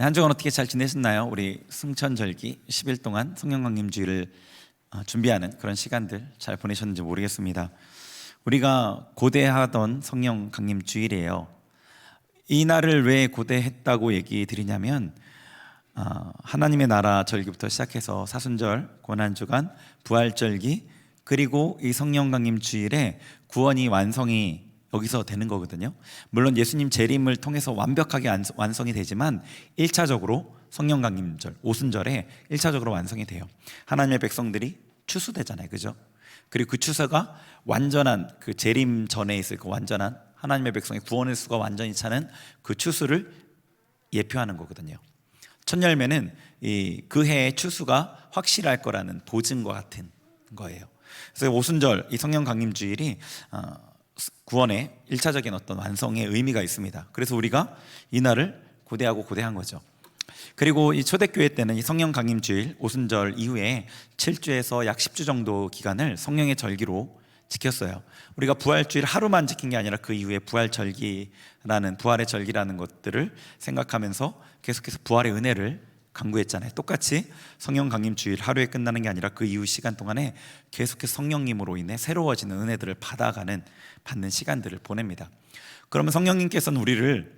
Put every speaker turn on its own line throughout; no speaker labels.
네, 한 주간 어떻게 잘 지내셨나요? 우리 승천절기 10일 동안 성령강림주의를 준비하는 그런 시간들 잘 보내셨는지 모르겠습니다. 우리가 고대하던 성령강림주일이에요. 이 날을 왜 고대했다고 얘기 드리냐면 하나님의 나라 절기부터 시작해서 사순절, 고난주간, 부활절기, 그리고 이 성령강림주일에 구원이 완성이 여기서 되는 거거든요. 물론 예수님 재림을 통해서 완벽하게 완성이 되지만 1차적으로 성령강림절, 오순절에 1차적으로 완성이 돼요. 하나님의 백성들이 추수되잖아요, 그죠? 그리고 그 추수가 완전한 그 재림 전에 있을 그 완전한 하나님의 백성의 구원의 수가 완전히 차는 그 추수를 예표하는 거거든요. 첫 열매는 그 해의 추수가 확실할 거라는 보증과 같은 거예요. 그래서 오순절, 이 성령강림주일이 구원의 1차적인 어떤 완성의 의미가 있습니다. 그래서 우리가 이 날을 고대한 거죠. 그리고 이 초대교회 때는 이 성령강림주일 오순절 이후에 7주에서 약 10주 정도 기간을 성령의 절기로 지켰어요. 우리가 부활주일 하루만 지킨 게 아니라 그 이후에 부활의 절기라는 것들을 생각하면서 계속해서 부활의 은혜를 강구했잖아요. 똑같이 성령강림주일 하루에 끝나는 게 아니라 그 이후 시간 동안에 계속해서 성령님으로 인해 새로워지는 은혜들을 받는 시간들을 보냅니다. 그러면 성령님께서는 우리를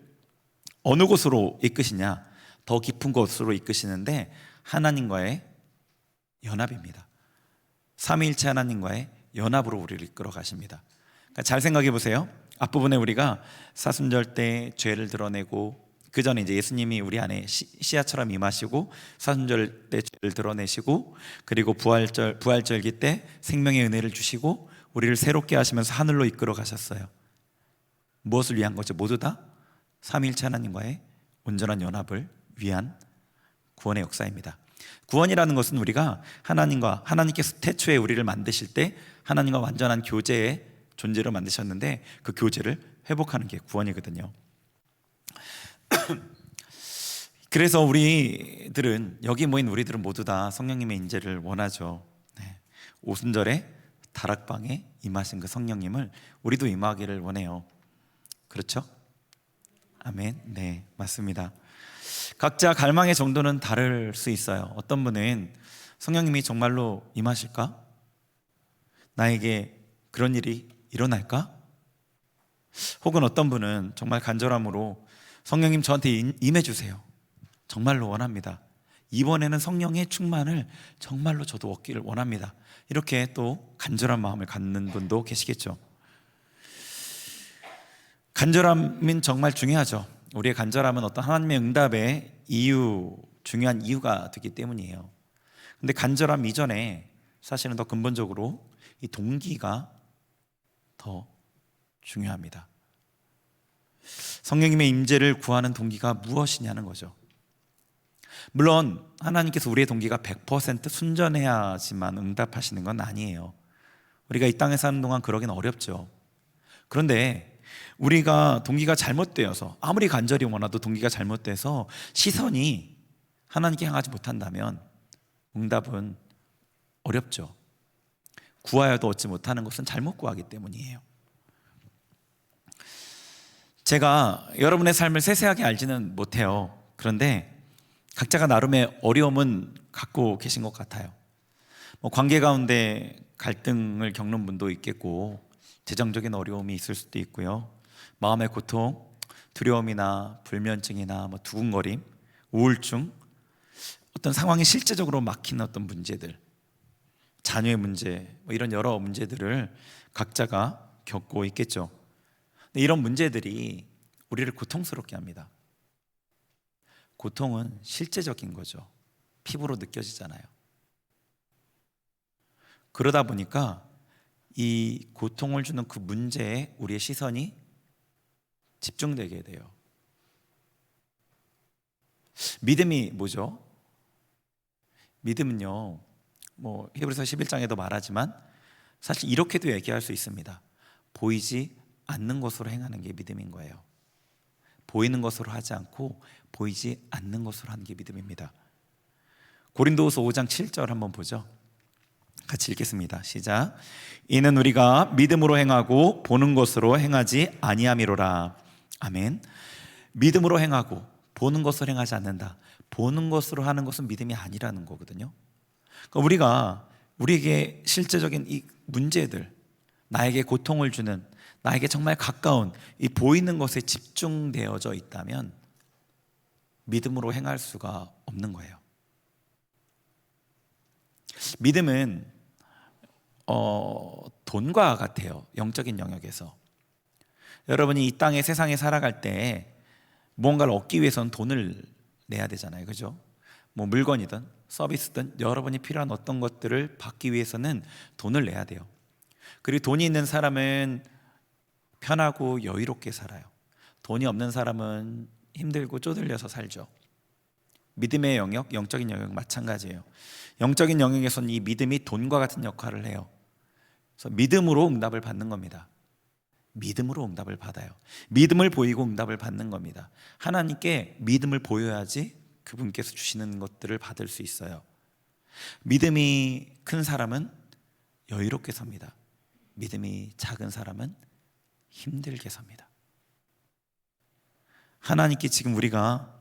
어느 곳으로 이끄시냐? 더 깊은 곳으로 이끄시는데 하나님과의 연합입니다. 삼위일체 하나님과의 연합으로 우리를 이끌어 가십니다. 그러니까 잘 생각해 보세요. 앞부분에 우리가 사순절 때 죄를 드러내고 그 전에 이제 예수님이 우리 안에 씨앗처럼 임하시고 사순절 때 죄를 드러내시고 그리고 부활절기 때 생명의 은혜를 주시고 우리를 새롭게 하시면서 하늘로 이끌어 가셨어요. 무엇을 위한 거죠? 모두 다 삼위일체 하나님과의 온전한 연합을 위한 구원의 역사입니다. 구원이라는 것은 우리가 하나님께서 태초에 우리를 만드실 때 하나님과 완전한 교제의 존재로 만드셨는데 그 교제를 회복하는 게 구원이거든요. 그래서 여기 모인 우리들은 모두 다 성령님의 인재를 원하죠. 오순절에 다락방에 임하신 그 성령님을 우리도 임하기를 원해요. 그렇죠? 아멘. 네, 맞습니다. 각자 갈망의 정도는 다를 수 있어요. 어떤 분은 성령님이 정말로 임하실까? 나에게 그런 일이 일어날까? 혹은 어떤 분은 정말 간절함으로 성령님 저한테 임해주세요. 정말로 원합니다. 이번에는 성령의 충만을 정말로 저도 얻기를 원합니다. 이렇게 또 간절한 마음을 갖는 분도 계시겠죠. 간절함은 정말 중요하죠. 우리의 간절함은 어떤 하나님의 응답의 중요한 이유가 되기 때문이에요. 근데 간절함 이전에 사실은 더 근본적으로 이 동기가 더 중요합니다. 성령님의 임재를 구하는 동기가 무엇이냐는 거죠. 물론 하나님께서 우리의 동기가 100% 순전해야지만 응답하시는 건 아니에요. 우리가 이 땅에 사는 동안 그러긴 어렵죠. 그런데 우리가 동기가 잘못되어서 아무리 간절히 원하도 동기가 잘못돼서 시선이 하나님께 향하지 못한다면 응답은 어렵죠. 구하여도 얻지 못하는 것은 잘못 구하기 때문이에요. 제가 여러분의 삶을 세세하게 알지는 못해요. 그런데 각자가 나름의 어려움은 갖고 계신 것 같아요. 관계 가운데 갈등을 겪는 분도 있겠고 재정적인 어려움이 있을 수도 있고요. 마음의 고통, 두려움이나 불면증이나 두근거림, 우울증, 어떤 상황이 실제적으로 막히는 어떤 문제들, 자녀의 문제, 이런 여러 문제들을 각자가 겪고 있겠죠. 근데 이런 문제들이 우리를 고통스럽게 합니다. 고통은 실제적인 거죠. 피부로 느껴지잖아요. 그러다 보니까 이 고통을 주는 그 문제에 우리의 시선이 집중되게 돼요. 믿음이 뭐죠? 믿음은요, 히브리서 11장에도 말하지만 사실 이렇게도 얘기할 수 있습니다. 보이지 않는 것으로 행하는 게 믿음인 거예요. 보이는 것으로 하지 않고 보이지 않는 것으로 하는 게 믿음입니다. 고린도후서 5장 7절 한번 보죠. 같이 읽겠습니다. 시작. 이는 우리가 믿음으로 행하고 보는 것으로 행하지 아니함이로라. 아멘. 믿음으로 행하고 보는 것으로 행하지 않는다. 보는 것으로 하는 것은 믿음이 아니라는 거거든요. 그러니까 우리가 우리에게 실제적인 이 문제들, 나에게 고통을 주는, 나에게 정말 가까운 이 보이는 것에 집중되어져 있다면 믿음으로 행할 수가 없는 거예요. 믿음은 돈과 같아요. 영적인 영역에서. 여러분이 이 땅에 세상에 살아갈 때 뭔가를 얻기 위해서는 돈을 내야 되잖아요. 그죠? 뭐 물건이든 서비스든 여러분이 필요한 어떤 것들을 받기 위해서는 돈을 내야 돼요. 그리고 돈이 있는 사람은 편하고 여유롭게 살아요. 돈이 없는 사람은 힘들고 쪼들려서 살죠. 믿음의 영역, 영적인 영역 마찬가지예요. 영적인 영역에서는 이 믿음이 돈과 같은 역할을 해요. 그래서 믿음으로 응답을 받는 겁니다. 믿음으로 응답을 받아요. 믿음을 보이고 응답을 받는 겁니다. 하나님께 믿음을 보여야지 그분께서 주시는 것들을 받을 수 있어요. 믿음이 큰 사람은 여유롭게 삽니다. 믿음이 작은 사람은 힘들게 삽니다. 하나님께 지금 우리가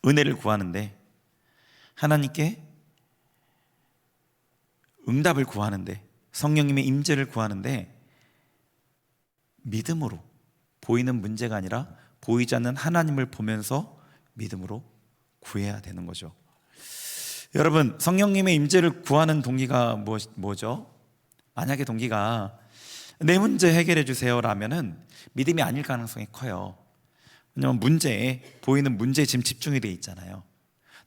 은혜를 구하는데, 하나님께 응답을 구하는데, 성령님의 임재를 구하는데 믿음으로, 보이는 문제가 아니라 보이지 않는 하나님을 보면서 믿음으로 구해야 되는 거죠. 여러분, 성령님의 임재를 구하는 동기가 뭐죠? 만약에 동기가 내 문제 해결해 주세요 라면은 믿음이 아닐 가능성이 커요. 왜냐하면 보이는 문제에 지금 집중이 돼 있잖아요.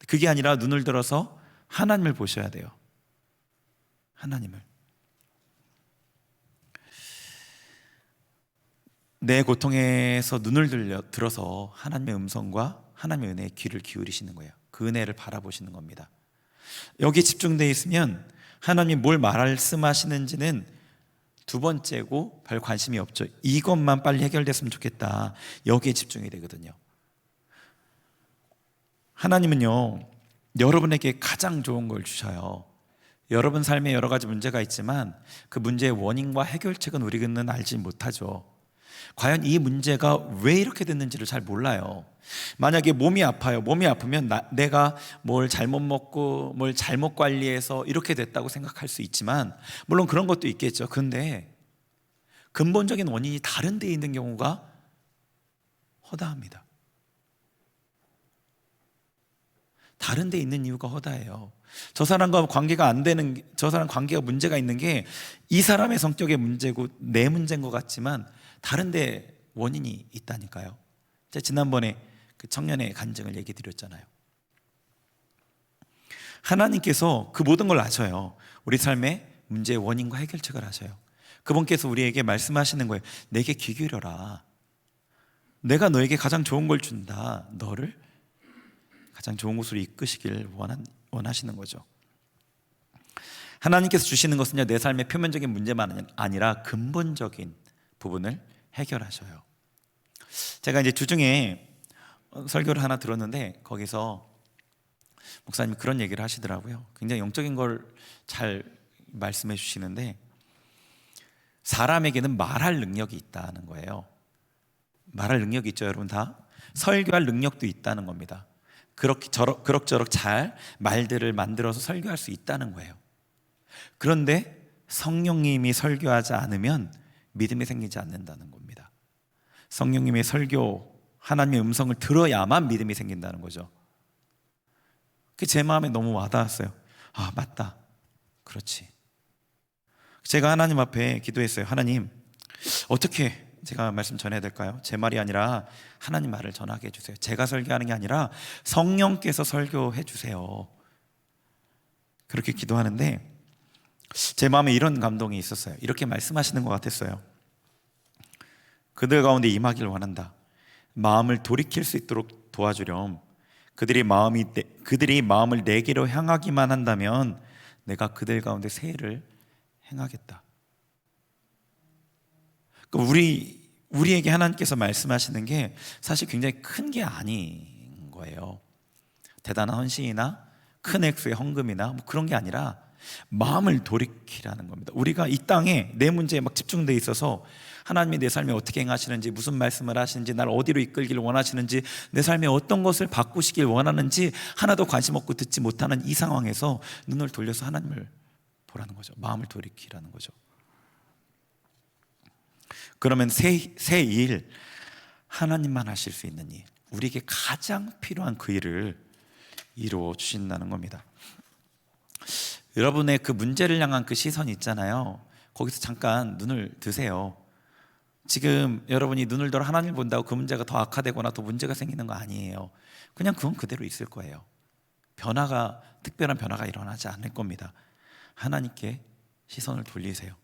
그게 아니라 눈을 들어서 하나님을 보셔야 돼요. 하나님을. 내 고통에서 눈을 들어서 하나님의 음성과 하나님의 은혜에 귀를 기울이시는 거예요. 그 은혜를 바라보시는 겁니다. 여기에 집중되어 있으면 하나님이 뭘 말씀하시는지는 두 번째고 별 관심이 없죠. 이것만 빨리 해결됐으면 좋겠다. 여기에 집중이 되거든요. 하나님은요, 여러분에게 가장 좋은 걸 주셔요. 여러분 삶에 여러 가지 문제가 있지만 그 문제의 원인과 해결책은 우리는 알지 못하죠. 과연 이 문제가 왜 이렇게 됐는지를 잘 몰라요. 만약에 몸이 아파요. 몸이 아프면 내가 뭘 잘못 먹고 뭘 잘못 관리해서 이렇게 됐다고 생각할 수 있지만, 물론 그런 것도 있겠죠. 그런데 근본적인 원인이 다른 데 있는 경우가 허다합니다. 다른 데 있는 이유가 허다해요. 저 사람과 관계가 안 되는, 저 사람 관계가 문제가 있는 게 이 사람의 성격의 문제고 내 문제인 것 같지만 다른 데 원인이 있다니까요. 제가 지난번에 그 청년의 간증을 얘기 드렸잖아요. 하나님께서 그 모든 걸 아셔요. 우리 삶의 문제의 원인과 해결책을 아셔요. 그분께서 우리에게 말씀하시는 거예요. 내게 귀 기울여라. 내가 너에게 가장 좋은 걸 준다. 너를 가장 좋은 곳으로 이끄시길 원하시는 거죠. 하나님께서 주시는 것은요, 내 삶의 표면적인 문제만 아니라 근본적인 부분을 해결하셔요. 제가 이제 주중에 설교를 하나 들었는데 거기서 목사님이 그런 얘기를 하시더라고요. 굉장히 영적인 걸 잘 말씀해 주시는데, 사람에게는 말할 능력이 있다는 거예요. 말할 능력이 있죠, 여러분 다. 설교할 능력도 있다는 겁니다. 그럭저럭 잘 말들을 만들어서 설교할 수 있다는 거예요. 그런데 성령님이 설교하지 않으면 믿음이 생기지 않는다는 겁니다. 성령님의 설교, 하나님의 음성을 들어야만 믿음이 생긴다는 거죠. 그게 제 마음에 너무 와닿았어요. 아, 맞다. 그렇지. 제가 하나님 앞에 기도했어요. 하나님, 어떻게 제가 말씀 전해야 될까요? 제 말이 아니라 하나님 말을 전하게 해주세요. 제가 설교하는 게 아니라 성령께서 설교해 주세요. 그렇게 기도하는데 제 마음에 이런 감동이 있었어요. 이렇게 말씀하시는 것 같았어요. 그들 가운데 임하길 원한다. 마음을 돌이킬 수 있도록 도와주렴. 그들이 마음을 내게로 향하기만 한다면 내가 그들 가운데 세일을 행하겠다. 우리에게 하나님께서 말씀하시는 게 사실 굉장히 큰 게 아닌 거예요. 대단한 헌신이나 큰 액수의 헌금이나 뭐 그런 게 아니라 마음을 돌이키라는 겁니다. 우리가 이 땅에 내 문제에 막 집중돼 있어서 하나님이 내 삶에 어떻게 행하시는지, 무슨 말씀을 하시는지, 날 어디로 이끌기를 원하시는지, 내 삶에 어떤 것을 바꾸시길 원하는지 하나도 관심 없고 듣지 못하는 이 상황에서 눈을 돌려서 하나님을 보라는 거죠. 마음을 돌이키라는 거죠. 그러면 새 일, 하나님만 하실 수 있는 일, 우리에게 가장 필요한 그 일을 이루어 주신다는 겁니다. 여러분의 그 문제를 향한 그 시선이 있잖아요. 거기서 잠깐 눈을 드세요. 지금 여러분이 눈을 들어 하나님을 본다고 그 문제가 더 악화되거나 더 문제가 생기는 거 아니에요. 그냥 그건 그대로 있을 거예요. 특별한 변화가 일어나지 않을 겁니다. 하나님께 시선을 돌리세요.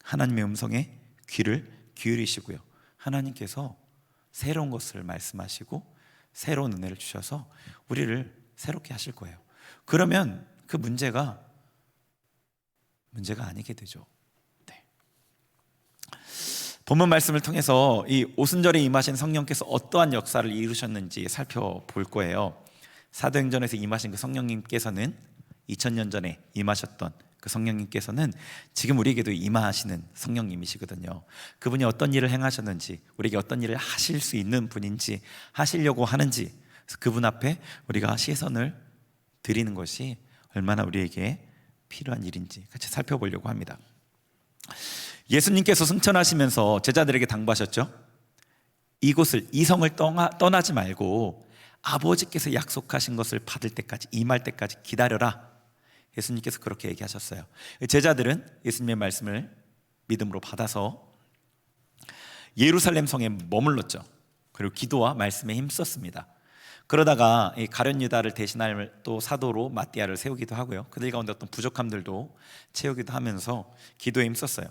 하나님의 음성에 귀를 기울이시고요. 하나님께서 새로운 것을 말씀하시고 새로운 은혜를 주셔서 우리를 새롭게 하실 거예요. 그러면 그 문제가 아니게 되죠. 네. 본문 말씀을 통해서 이 오순절에 임하신 성령께서 어떠한 역사를 이루셨는지 살펴볼 거예요. 사도행전에서 임하신 그 성령님께서는 2000년 전에 임하셨던 그 성령님께서는 지금 우리에게도 임하시는 성령님이시거든요. 그분이 어떤 일을 행하셨는지, 우리에게 어떤 일을 하실 수 있는 분인지, 하시려고 하는지, 그분 앞에 우리가 시선을 드리는 것이 얼마나 우리에게 필요한 일인지 같이 살펴보려고 합니다. 예수님께서 승천하시면서 제자들에게 당부하셨죠. 이 성을 떠나지 말고 아버지께서 약속하신 것을 받을 때까지, 임할 때까지 기다려라. 예수님께서 그렇게 얘기하셨어요. 제자들은 예수님의 말씀을 믿음으로 받아서 예루살렘 성에 머물렀죠. 그리고 기도와 말씀에 힘썼습니다. 그러다가 이 가룟 유다를 대신할 또 사도로 마띠아를 세우기도 하고요. 그들 가운데 어떤 부족함들도 채우기도 하면서 기도에 힘썼어요.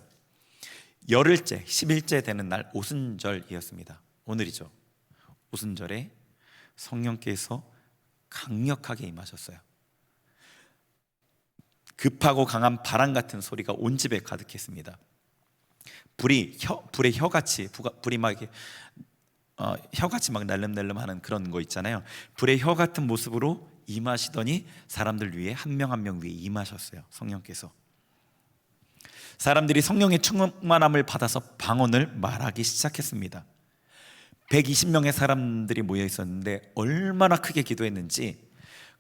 열흘째 10일째 되는 날 오순절이었습니다. 오늘이죠. 오순절에 성령께서 강력하게 임하셨어요. 급하고 강한 바람 같은 소리가 온 집에 가득했습니다. 불의 혀같이 막 이렇게 혀같이 막 날름날름하는 그런 거 있잖아요. 불의 혀 같은 모습으로 임하시더니 사람들 위에 한 명 한 명 위에 임하셨어요. 성령께서. 사람들이 성령의 충만함을 받아서 방언을 말하기 시작했습니다. 120명의 사람들이 모여 있었는데 얼마나 크게 기도했는지,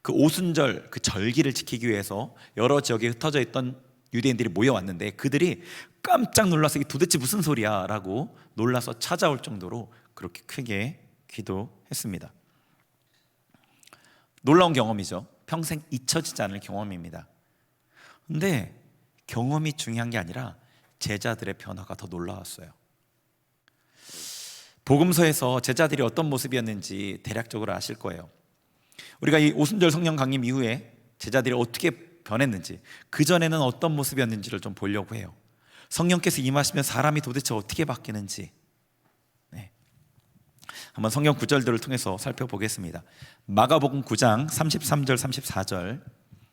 그 오순절 그 절기를 지키기 위해서 여러 지역에 흩어져 있던 유대인들이 모여왔는데 그들이 깜짝 놀라서 이게 도대체 무슨 소리야 라고 놀라서 찾아올 정도로 그렇게 크게 기도했습니다. 놀라운 경험이죠. 평생 잊혀지지 않을 경험입니다. 근데 경험이 중요한 게 아니라 제자들의 변화가 더 놀라웠어요. 복음서에서 제자들이 어떤 모습이었는지 대략적으로 아실 거예요. 우리가 이 오순절 성령 강림 이후에 제자들이 어떻게 변했는지, 그전에는 어떤 모습이었는지를 좀 보려고 해요. 성령께서 임하시면 사람이 도대체 어떻게 바뀌는지 한번 성경 구절들을 통해서 살펴보겠습니다. 마가복음 9장 33절 34절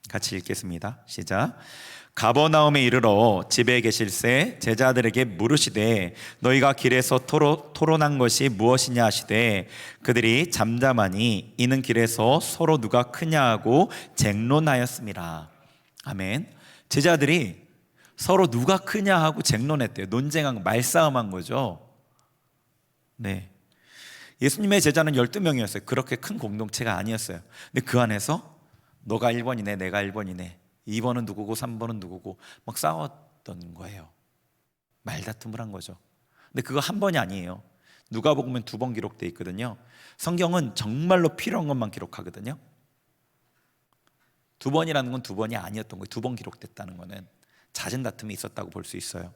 같이 읽겠습니다. 시작. 가버나움에 이르러 집에 계실새 제자들에게 물으시되 너희가 길에서 토론한 것이 무엇이냐 하시되 그들이 잠잠하니 이는 길에서 서로 누가 크냐 하고 쟁론하였습니다. 아멘. 제자들이 서로 누가 크냐 하고 쟁론했대요. 논쟁한, 말싸움한 거죠. 네. 예수님의 제자는 12명이었어요. 그렇게 큰 공동체가 아니었어요. 근데 그 안에서 너가 1번이네, 내가 1번이네, 2번은 누구고 3번은 누구고 막 싸웠던 거예요. 말다툼을 한 거죠. 근데 그거 한 번이 아니에요. 누가복음은 2번 기록되어 있거든요. 성경은 정말로 필요한 것만 기록하거든요. 2번이라는 건 2번이 아니었던 거예요. 2번 기록됐다는 거는 잦은 다툼이 있었다고 볼 수 있어요.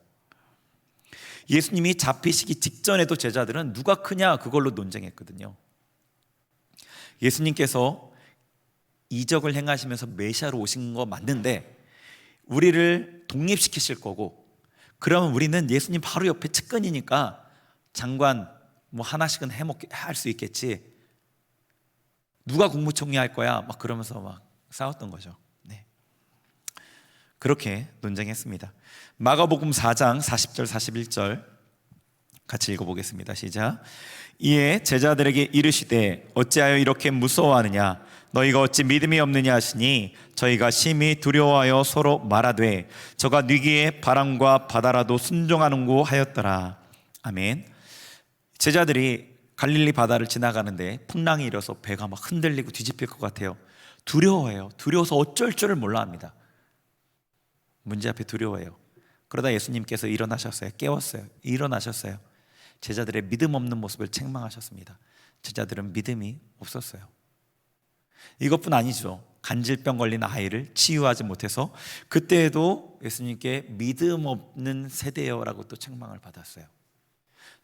예수님이 잡히시기 직전에도 제자들은 누가 크냐 그걸로 논쟁했거든요. 예수님께서 이적을 행하시면서 메시아로 오신 거 맞는데 우리를 독립시키실 거고, 그러면 우리는 예수님 바로 옆에 측근이니까 장관 뭐 하나씩은 할 수 있겠지, 누가 국무총리 할 거야 막 그러면서 막 싸웠던 거죠. 네. 그렇게 논쟁했습니다. 마가복음 4장 40절 41절 같이 읽어보겠습니다. 시작. 이에 제자들에게 이르시되 어찌하여 이렇게 무서워하느냐? 너희가 어찌 믿음이 없느냐 하시니 저희가 심히 두려워하여 서로 말하되 저가 뉘기에 바람과 바다라도 순종하는고 하였더라. 아멘. 제자들이 갈릴리 바다를 지나가는데 풍랑이 일어서 배가 막 흔들리고 뒤집힐 것 같아요. 두려워해요. 두려워서 어쩔 줄을 몰라 합니다. 문제 앞에 두려워해요. 그러다 예수님께서 일어나셨어요. 깨웠어요. 일어나셨어요. 제자들의 믿음 없는 모습을 책망하셨습니다. 제자들은 믿음이 없었어요. 이것뿐 아니죠. 간질병 걸린 아이를 치유하지 못해서 그때에도 예수님께 믿음 없는 세대여라고 또 책망을 받았어요.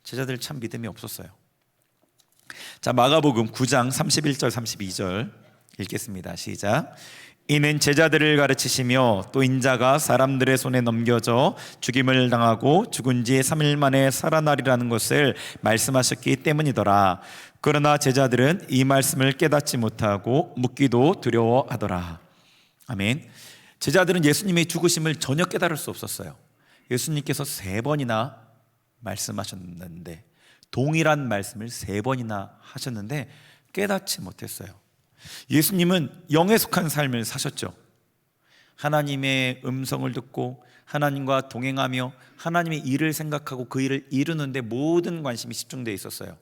제자들 참 믿음이 없었어요. 자, 마가복음 9장 31절 32절 읽겠습니다. 시작. 이는 제자들을 가르치시며 또 인자가 사람들의 손에 넘겨져 죽임을 당하고 죽은 지 3일 만에 살아나리라는 것을 말씀하셨기 때문이더라. 그러나 제자들은 이 말씀을 깨닫지 못하고 묻기도 두려워하더라. 아멘. 제자들은 예수님의 죽으심을 전혀 깨달을 수 없었어요. 예수님께서 3번이나 말씀하셨는데, 동일한 말씀을 3번이나 하셨는데 깨닫지 못했어요. 예수님은 영에 속한 삶을 사셨죠. 하나님의 음성을 듣고 하나님과 동행하며 하나님의 일을 생각하고 그 일을 이루는데 모든 관심이 집중되어 있었어요.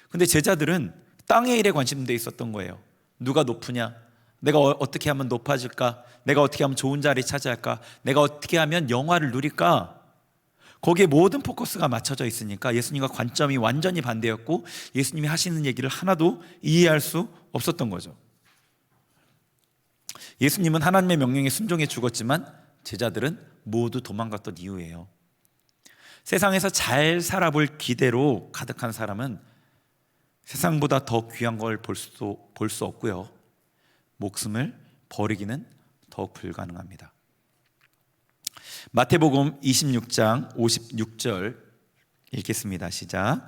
근데 제자들은 땅의 일에 관심되어 있었던 거예요. 누가 높으냐? 내가 어떻게 하면 높아질까? 내가 어떻게 하면 좋은 자리 차지할까? 내가 어떻게 하면 영화를 누릴까? 거기에 모든 포커스가 맞춰져 있으니까 예수님과 관점이 완전히 반대였고 예수님이 하시는 얘기를 하나도 이해할 수 없었던 거죠. 예수님은 하나님의 명령에 순종해 죽었지만 제자들은 모두 도망갔던 이유예요. 세상에서 잘 살아볼 기대로 가득한 사람은 세상보다 더 귀한 걸 볼 수 없고요, 목숨을 버리기는 더욱 불가능합니다. 마태복음 26장 56절 읽겠습니다. 시작.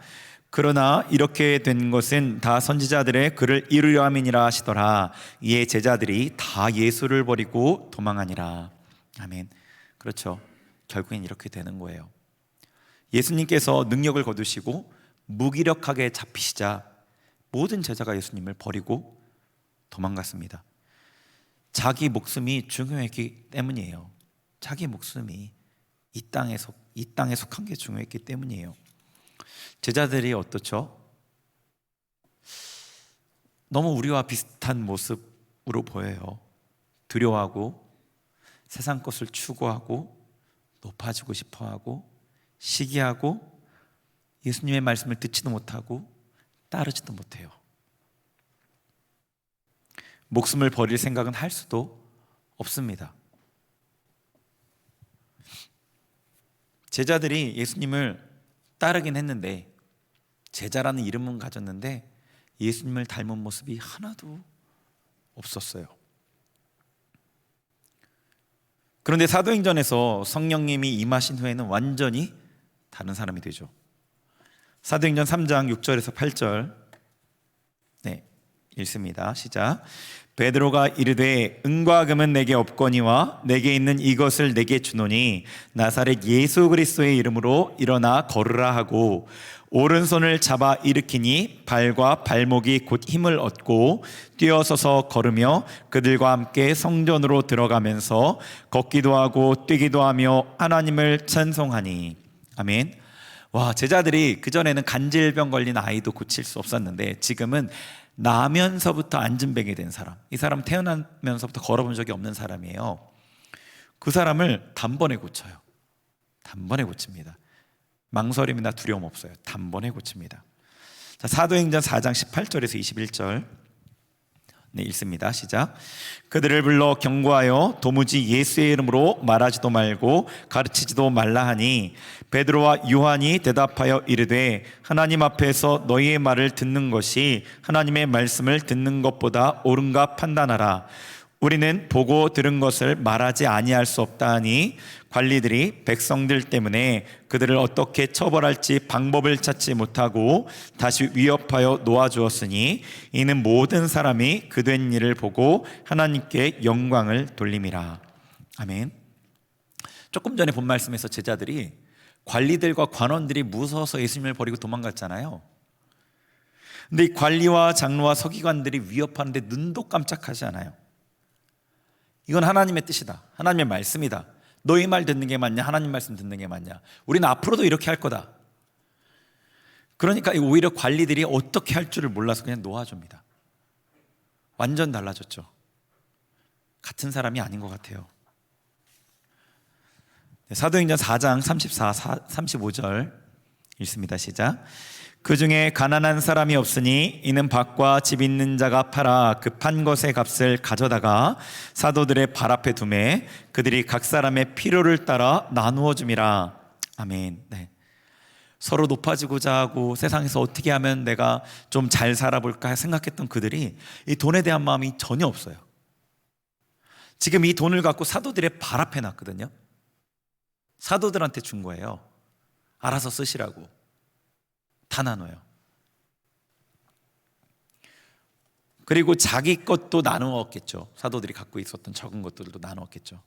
그러나 이렇게 된 것은 다 선지자들의 글을 이루려 함이니라 하시더라. 이에 제자들이 다 예수를 버리고 도망하니라. 아멘. 그렇죠. 결국엔 이렇게 되는 거예요. 예수님께서 능력을 거두시고 무기력하게 잡히시자 모든 제자가 예수님을 버리고 도망갔습니다. 자기 목숨이 중요했기 때문이에요. 자기 목숨이 이 땅에 속한 게 중요했기 때문이에요. 제자들이 어떻죠? 너무 우리와 비슷한 모습으로 보여요. 두려워하고 세상 것을 추구하고 높아지고 싶어하고 시기하고 예수님의 말씀을 듣지도 못하고 따르지도 못해요. 목숨을 버릴 생각은 할 수도 없습니다. 제자들이 예수님을 따르긴 했는데, 제자라는 이름은 가졌는데 예수님을 닮은 모습이 하나도 없었어요. 그런데 사도행전에서 성령님이 임하신 후에는 완전히 다른 사람이 되죠. 사도행전 3장 6절에서 8절 읽습니다. 시작. 베드로가 이르되 은과 금은 내게 없거니와 내게 있는 이것을 내게 주노니 나사렛 예수 그리스도의 이름으로 일어나 걸으라 하고 오른손을 잡아 일으키니 발과 발목이 곧 힘을 얻고 뛰어서서 걸으며 그들과 함께 성전으로 들어가면서 걷기도 하고 뛰기도 하며 하나님을 찬송하니. 아멘. 와, 제자들이 그전에는 간질병 걸린 아이도 고칠 수 없었는데 지금은 나면서부터 안진뱅이 된 사람, 이 사람은 태어나면서부터 걸어본 적이 없는 사람이에요. 그 사람을 단번에 고쳐요. 단번에 고칩니다. 망설임이나 두려움 없어요. 단번에 고칩니다. 자, 사도행전 4장 18절에서 21절 읽습니다. 시작. 그들을 불러 경고하여 도무지 예수의 이름으로 말하지도 말고 가르치지도 말라 하니 베드로와 요한이 대답하여 이르되 하나님 앞에서 너희의 말을 듣는 것이 하나님의 말씀을 듣는 것보다 옳은가 판단하라. 우리는 보고 들은 것을 말하지 아니할 수 없다 하니 관리들이 백성들 때문에 그들을 어떻게 처벌할지 방법을 찾지 못하고 다시 위협하여 놓아주었으니 이는 모든 사람이 그된 일을 보고 하나님께 영광을 돌림이라. 아멘. 조금 전에 본 말씀에서 제자들이 관리들과 관원들이 무서워서 예수님을 버리고 도망갔잖아요. 근데 이 관리와 장로와 서기관들이 위협하는데 눈도 깜짝하지 않아요. 이건 하나님의 뜻이다, 하나님의 말씀이다, 너희 말 듣는 게 맞냐, 하나님 말씀 듣는 게 맞냐, 우리는 앞으로도 이렇게 할 거다. 그러니까 오히려 관리들이 어떻게 할 줄을 몰라서 그냥 놓아줍니다. 완전 달라졌죠. 같은 사람이 아닌 것 같아요. 사도행전 4장 34, 35절 읽습니다. 시작. 그 중에 가난한 사람이 없으니 이는 밭과 집 있는 자가 팔아 그 판 것의 값을 가져다가 사도들의 발 앞에 두매 그들이 각 사람의 필요를 따라 나누어 줌이라. 아멘. 네. 서로 높아지고자 하고 세상에서 어떻게 하면 내가 좀 잘 살아볼까 생각했던 그들이 이 돈에 대한 마음이 전혀 없어요. 지금 이 돈을 갖고 사도들의 발 앞에 놨거든요. 사도들한테 준 거예요. 알아서 쓰시라고. 다 나눠요. 그리고 자기 것도 나누었겠죠. 사도들이 갖고 있었던 적은 것들도 나누었겠죠.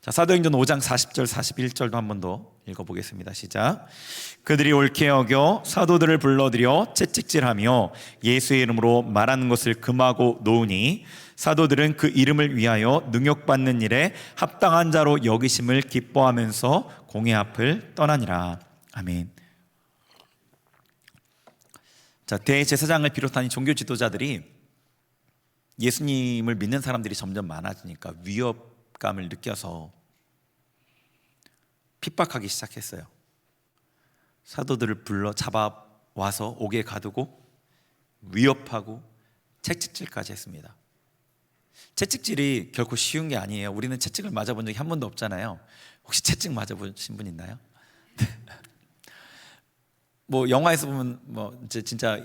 자, 사도행전 5장 40절 41절도 한 번 더 읽어보겠습니다. 시작. 그들이 옳게 여겨 사도들을 불러들여 채찍질하며 예수의 이름으로 말하는 것을 금하고 놓으니 사도들은 그 이름을 위하여 능욕받는 일에 합당한 자로 여기심을 기뻐하면서 공회 앞을 떠나니라. 아멘. 자, 대제사장을 비롯한 이 종교 지도자들이 예수님을 믿는 사람들이 점점 많아지니까 위협감을 느껴서 핍박하기 시작했어요. 사도들을 불러 잡아와서 옥에 가두고 위협하고 채찍질까지 했습니다. 채찍질이 결코 쉬운 게 아니에요. 우리는 채찍을 맞아본 적이 한 번도 없잖아요. 혹시 채찍 맞아보신 분 있나요? 뭐 영화에서 보면 뭐 진짜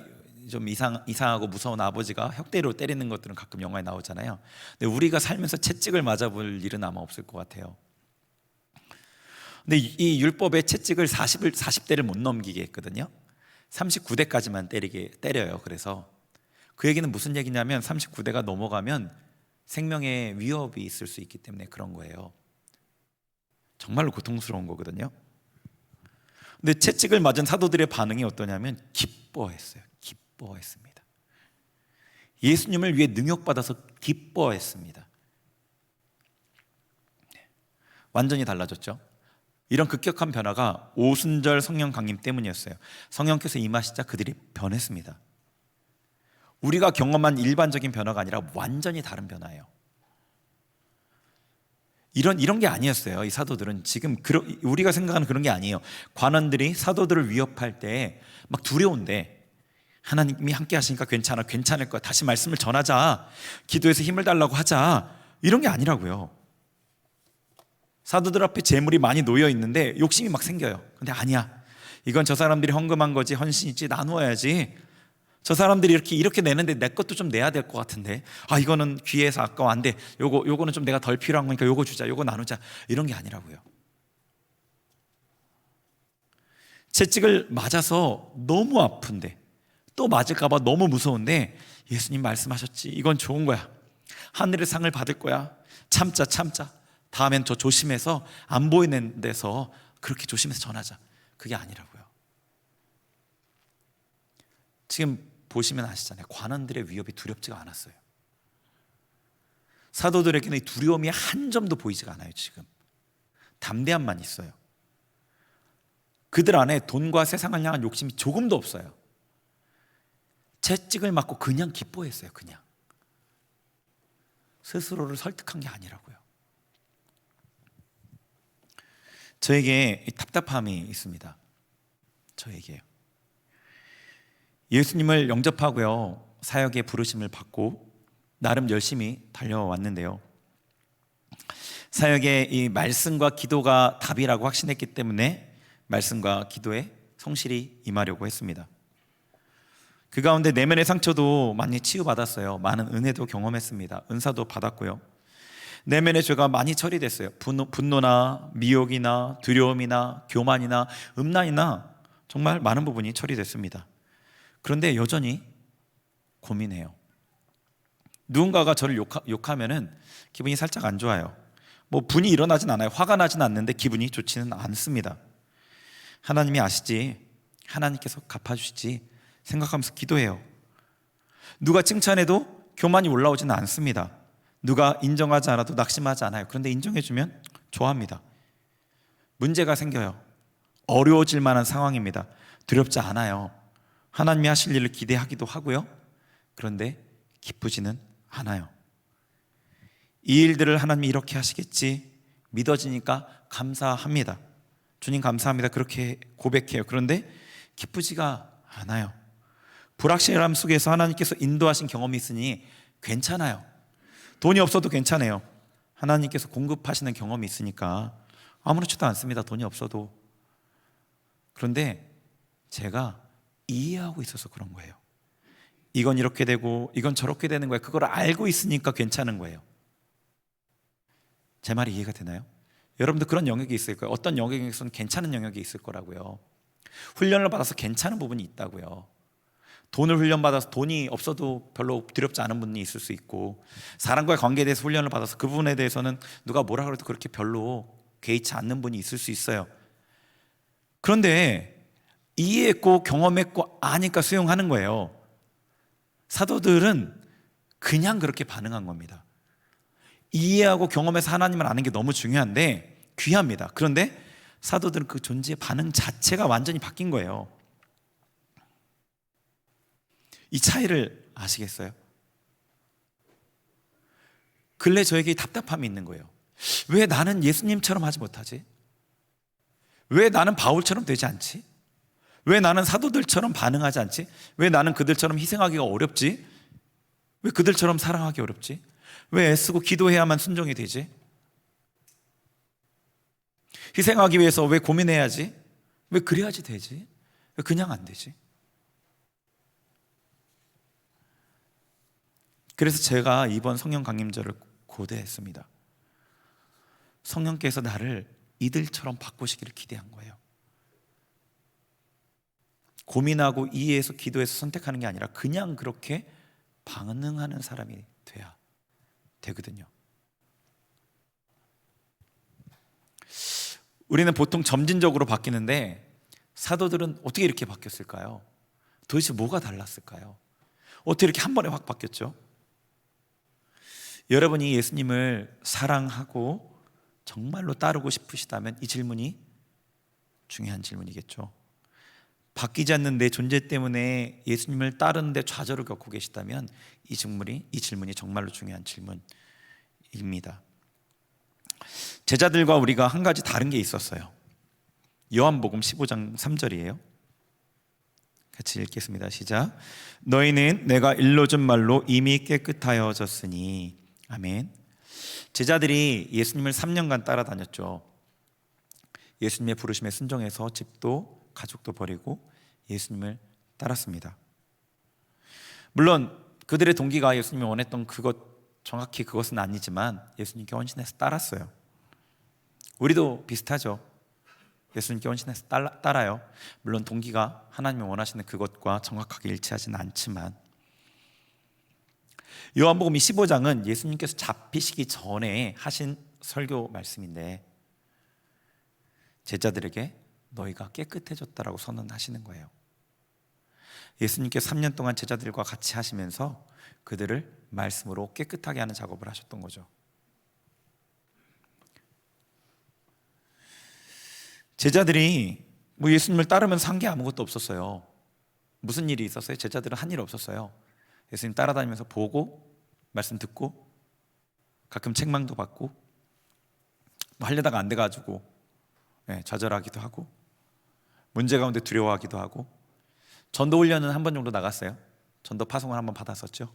좀 이상하고 무서운 아버지가 혁대로 때리는 것들은 가끔 영화에 나오잖아요. 근데 우리가 살면서 채찍을 맞아볼 일은 아마 없을 것 같아요. 근데 이 율법의 채찍을 40대를 못 넘기게 했거든요. 39대까지만 때려요. 그래서 그 얘기는 무슨 얘기냐면 39대가 넘어가면 생명에 위협이 있을 수 있기 때문에 그런 거예요. 정말로 고통스러운 거거든요. 근데 채찍을 맞은 사도들의 반응이 어떠냐면 기뻐했어요. 기뻐했습니다. 예수님을 위해 능욕받아서 기뻐했습니다. 완전히 달라졌죠. 이런 급격한 변화가 오순절 성령 강림 때문이었어요. 성령께서 임하시자 그들이 변했습니다. 우리가 경험한 일반적인 변화가 아니라 완전히 다른 변화예요. 이런 게 아니었어요. 이 사도들은 지금 우리가 생각하는 그런 게 아니에요. 관원들이 사도들을 위협할 때 막 두려운데 하나님이 함께 하시니까 괜찮을 거야, 다시 말씀을 전하자, 기도해서 힘을 달라고 하자, 이런 게 아니라고요. 사도들 앞에 재물이 많이 놓여 있는데 욕심이 막 생겨요. 근데 아니야, 이건 저 사람들이 헌금한 거지, 헌신이지, 나누어야지. 저 사람들이 이렇게 내는데 내 것도 좀 내야 될 것 같은데, 이거는 귀해서 아까워, 안 돼, 요거는 좀 내가 덜 필요한 거니까 요거 주자, 요거 나누자, 이런 게 아니라고요. 채찍을 맞아서 너무 아픈데, 또 맞을까봐 너무 무서운데 예수님 말씀하셨지, 이건 좋은 거야, 하늘의 상을 받을 거야, 참자, 다음엔 더 조심해서 안 보이는 데서 그렇게 조심해서 전하자, 그게 아니라고요. 지금 보시면 아시잖아요. 관원들의 위협이 두렵지가 않았어요. 사도들에게는 이 두려움이 한 점도 보이지가 않아요. 지금 담대함만 있어요. 그들 안에 돈과 세상을 향한 욕심이 조금도 없어요. 채찍을 맞고 그냥 기뻐했어요. 그냥 스스로를 설득한 게 아니라고요. 저에게 답답함이 있습니다. 저에게요. 예수님을 영접하고요, 사역의 부르심을 받고 나름 열심히 달려왔는데요, 사역의 이 말씀과 기도가 답이라고 확신했기 때문에 말씀과 기도에 성실히 임하려고 했습니다. 그 가운데 내면의 상처도 많이 치유받았어요. 많은 은혜도 경험했습니다. 은사도 받았고요, 내면의 죄가 많이 처리됐어요. 분노나 미혹이나 두려움이나 교만이나 음란이나 정말 많은 부분이 처리됐습니다. 그런데 여전히 고민해요. 누군가가 저를 욕하면은 기분이 살짝 안 좋아요. 뭐 분이 일어나진 않아요. 화가 나진 않는데 기분이 좋지는 않습니다. 하나님이 아시지, 하나님께서 갚아주시지 생각하면서 기도해요. 누가 칭찬해도 교만이 올라오지는 않습니다. 누가 인정하지 않아도 낙심하지 않아요. 그런데 인정해주면 좋아합니다. 문제가 생겨요. 어려워질 만한 상황입니다. 두렵지 않아요. 하나님이 하실 일을 기대하기도 하고요. 그런데 기쁘지는 않아요. 이 일들을 하나님이 이렇게 하시겠지 믿어지니까 감사합니다. 주님 감사합니다. 그렇게 고백해요. 그런데 기쁘지가 않아요. 불확실함 속에서 하나님께서 인도하신 경험이 있으니 괜찮아요. 돈이 없어도 괜찮아요. 하나님께서 공급하시는 경험이 있으니까 아무렇지도 않습니다. 돈이 없어도. 그런데 제가 이해하고 있어서 그런 거예요. 이건 이렇게 되고 이건 저렇게 되는 거예요. 그걸 알고 있으니까 괜찮은 거예요. 제 말이 이해가 되나요? 여러분도 그런 영역이 있을 거예요. 어떤 영역에서는 괜찮은 영역이 있을 거라고요. 훈련을 받아서 괜찮은 부분이 있다고요. 돈을 훈련받아서 돈이 없어도 별로 두렵지 않은 분이 있을 수 있고, 사람과의 관계에 대해서 훈련을 받아서 그 부분에 대해서는 누가 뭐라 그래도 그렇게 별로 개의치 않는 분이 있을 수 있어요. 그런데 이해했고 경험했고 아니까 수용하는 거예요. 사도들은 그냥 그렇게 반응한 겁니다. 이해하고 경험해서 하나님을 아는 게 너무 중요한데 귀합니다. 그런데 사도들은 그 존재의 반응 자체가 완전히 바뀐 거예요. 이 차이를 아시겠어요? 근래 저에게 답답함이 있는 거예요. 왜 나는 예수님처럼 하지 못하지? 왜 나는 바울처럼 되지 않지? 왜 나는 사도들처럼 반응하지 않지? 왜 나는 그들처럼 희생하기가 어렵지? 왜 그들처럼 사랑하기 어렵지? 왜 애쓰고 기도해야만 순종이 되지? 희생하기 위해서 왜 고민해야지? 왜 그래야지 되지? 왜 그냥 안 되지? 그래서 제가 이번 성령 강림절을 고대했습니다. 성령께서 나를 이들처럼 바꾸시기를 기대한 거예요. 고민하고 이해해서 기도해서 선택하는 게 아니라 그냥 그렇게 반응하는 사람이 돼야 되거든요. 우리는 보통 점진적으로 바뀌는데 사도들은 어떻게 이렇게 바뀌었을까요? 도대체 뭐가 달랐을까요? 어떻게 이렇게 한 번에 확 바뀌었죠? 여러분이 예수님을 사랑하고 정말로 따르고 싶으시다면 이 질문이 중요한 질문이겠죠. 바뀌지 않는 내 존재 때문에 예수님을 따르는데 좌절을 겪고 계시다면 이 질문이 정말로 중요한 질문입니다. 제자들과 우리가 한 가지 다른 게 있었어요. 요한복음 15장 3절이에요. 같이 읽겠습니다. 시작. 너희는 내가 일러준 말로 이미 깨끗하여졌으니. 아멘. 제자들이 예수님을 3년간 따라다녔죠. 예수님의 부르심에 순종해서 집도 가족도 버리고 예수님을 따랐습니다. 물론 그들의 동기가 예수님이 원했던 정확히 그것은 아니지만 예수님께 헌신해서 따랐어요. 우리도 비슷하죠. 예수님께 헌신해서 따라요. 물론 동기가 하나님이 원하시는 그것과 정확하게 일치하지는 않지만, 요한복음 15장은 예수님께서 잡히시기 전에 하신 설교 말씀인데 제자들에게 너희가 깨끗해졌다라고 선언하시는 거예요. 예수님께서 3년 동안 제자들과 같이 하시면서 그들을 말씀으로 깨끗하게 하는 작업을 하셨던 거죠. 제자들이 예수님을 따르면서 한 게 아무것도 없었어요. 무슨 일이 있었어요? 제자들은 한 일 없었어요. 예수님 따라다니면서 보고 말씀 듣고 가끔 책망도 받고 하려다가 안 돼가지고 좌절하기도 하고 문제 가운데 두려워하기도 하고, 전도 훈련은 한 번 정도 나갔어요. 전도 파송을 한번 받았었죠.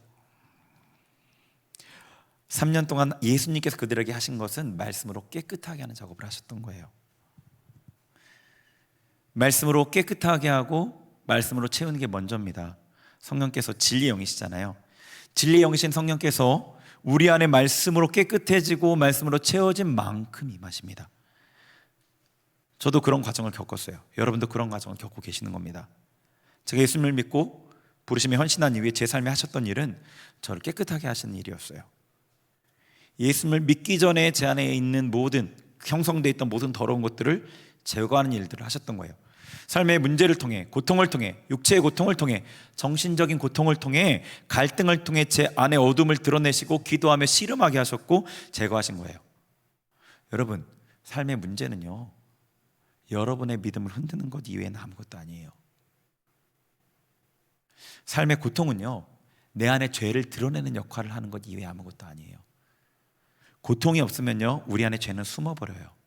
3년 동안 예수님께서 그들에게 하신 것은 말씀으로 깨끗하게 하는 작업을 하셨던 거예요. 말씀으로 깨끗하게 하고 말씀으로 채우는 게 먼저입니다. 성령께서 진리의 영이시잖아요. 진리의 영이신 성령께서 우리 안에 말씀으로 깨끗해지고 말씀으로 채워진 만큼 임하십니다. 저도 그런 과정을 겪었어요. 여러분도 그런 과정을 겪고 계시는 겁니다. 제가 예수님을 믿고 부르심에 헌신한 이후에 제 삶에 하셨던 일은 저를 깨끗하게 하시는 일이었어요. 예수님을 믿기 전에 제 안에 있는 모든 형성되어 있던 모든 더러운 것들을 제거하는 일들을 하셨던 거예요. 삶의 문제를 통해, 고통을 통해, 육체의 고통을 통해, 정신적인 고통을 통해, 갈등을 통해 제 안의 어둠을 드러내시고 기도하며 씨름하게 하셨고 제거하신 거예요. 여러분, 삶의 문제는요, 여러분의 믿음을 흔드는 것 이외에는 아무것도 아니에요. 삶의 고통은요, 내 안에 죄를 드러내는 역할을 하는 것 이외에 아무것도 아니에요. 고통이 없으면요, 우리 안에 죄는 숨어버려요.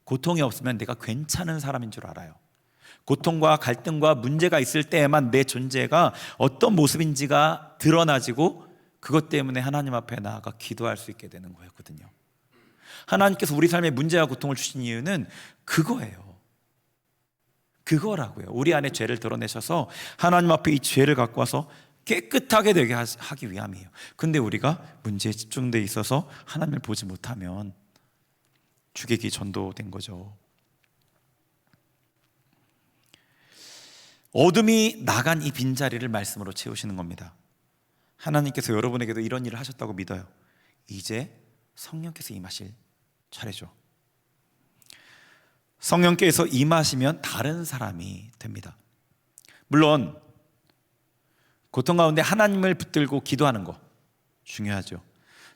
고통이 없으면 내가 괜찮은 사람인 줄 알아요. 고통과 갈등과 문제가 있을 때에만 내 존재가 어떤 모습인지가 드러나지고 그것 때문에 하나님 앞에 나아가 기도할 수 있게 되는 거였거든요. 하나님께서 우리 삶에 문제와 고통을 주신 이유는 그거예요. 그거라고요. 우리 안에 죄를 드러내셔서 하나님 앞에 이 죄를 갖고 와서 깨끗하게 되게 하기 위함이에요. 근데 우리가 문제에 집중돼 있어서 하나님을 보지 못하면 주객이 전도된 거죠. 어둠이 나간 이 빈자리를 말씀으로 채우시는 겁니다. 하나님께서 여러분에게도 이런 일을 하셨다고 믿어요. 이제 성령께서 임하실 차례죠. 성령께서 임하시면 다른 사람이 됩니다. 물론 고통 가운데 하나님을 붙들고 기도하는 거 중요하죠.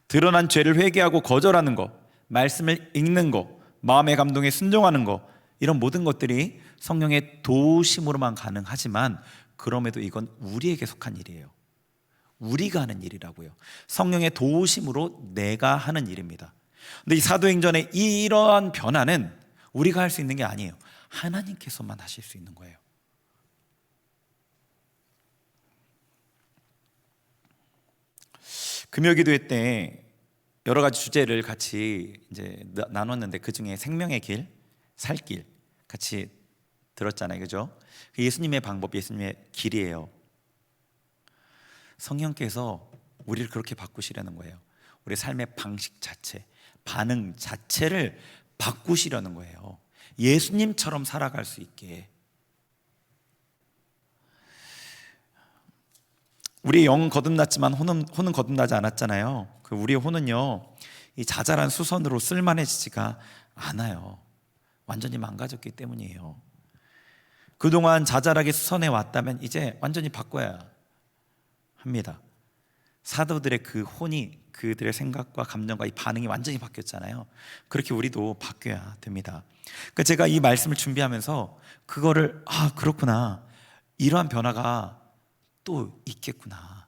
드러난 죄를 회개하고 거절하는 거, 말씀을 읽는 거, 마음의 감동에 순종하는 거, 이런 모든 것들이 성령의 도우심으로만 가능하지만 그럼에도 이건 우리에게 속한 일이에요. 우리가 하는 일이라고요. 성령의 도우심으로 내가 하는 일입니다. 근데 이 사도행전의 이러한 변화는 우리가 할 수 있는 게 아니에요. 하나님께서만 하실 수 있는 거예요. 금요기도회 때 여러 가지 주제를 같이 이제 나눴는데 그 중에 생명의 길, 살 길 같이 들었잖아요, 그죠? 예수님의 방법, 예수님의 길이에요. 성령께서 우리를 그렇게 바꾸시려는 거예요. 우리 삶의 방식 자체, 반응 자체를 바꾸시려는 거예요. 예수님처럼 살아갈 수 있게. 우리의 영은 거듭났지만 혼은 거듭나지 않았잖아요. 그 우리의 혼은요, 이 자잘한 수선으로 쓸만해지지가 않아요. 완전히 망가졌기 때문이에요. 그동안 자잘하게 수선해 왔다면 이제 완전히 바꿔야 합니다. 사도들의 그 혼이, 그들의 생각과 감정과 이 반응이 완전히 바뀌었잖아요. 그렇게 우리도 바뀌어야 됩니다. 그러니까 제가 이 말씀을 준비하면서 그거를 그렇구나, 이러한 변화가 또 있겠구나.